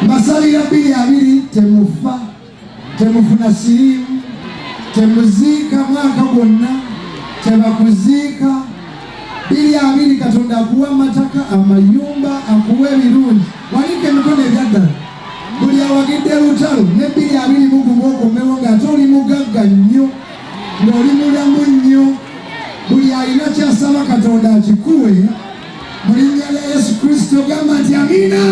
Masalira bili abiri temufa temufuna sirimu temuzika mwaka gwonna tebakuzika bili abiri Katonda akuwa amataka amayumba akuwa ebirungi walika emikono ebyaddala buli awagidde lutalo ne bili abiri mugumu okomewo ng'ate oli mugagga nnyo ng'oli mulamu nnyo buli alina kyasaba Katonda akikuwe mu linnya lya Yesu Kristo gamba nti amina.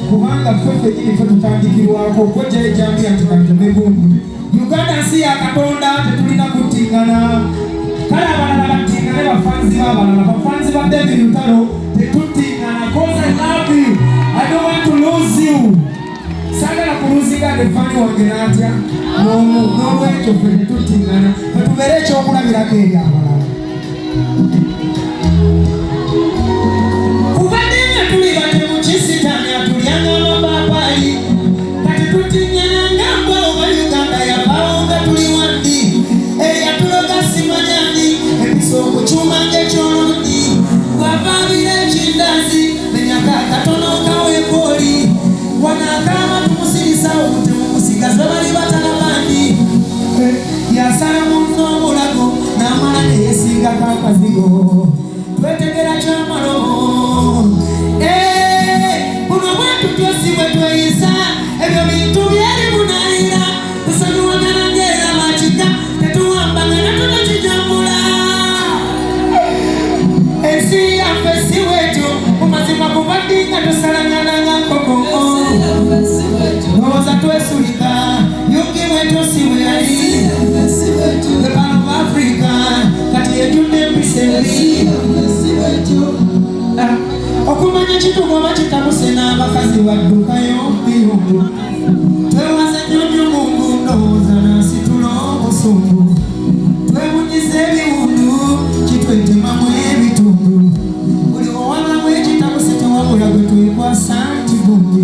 kubanga ffe nyini ffe tutandikirwako okweja ejambi ati kateme bungi. Uganda nsi ya Katonda tetulina kutingana. Kale abalala batingane bafanzi b'abalala, bafanzi ba David Lutalo tetutingana. Cause I love you. I don't want to lose you. Sagala kuluzinga defani wange natya. N'olwekyo ffe tetutingana. Ffe tubeere ekyokulabirako eri abalala. Twetegera kyamalo buno bwetu tyosi bwetweyisa ebyo bintu byeri bunayira tusonyiwagana ngera makika tetuwambagana tunakijambula ensi yaffe si wetu mumazima kubadinga tusalangana nga nkoko ndowooza twesulika yugi bwetu si bwe yali the Pan of Africa kati yetudde empiseri okumanya kitugoba kitabuse n'abakazi baddukayo biyungu twewaze nnyonyo mungu ndowooza n'asitula obusungu twemunyiza ebiwundu kitwetemamu ebitundu buli owalamu ekitabuse tewabula gwe twekwasa nti gumbi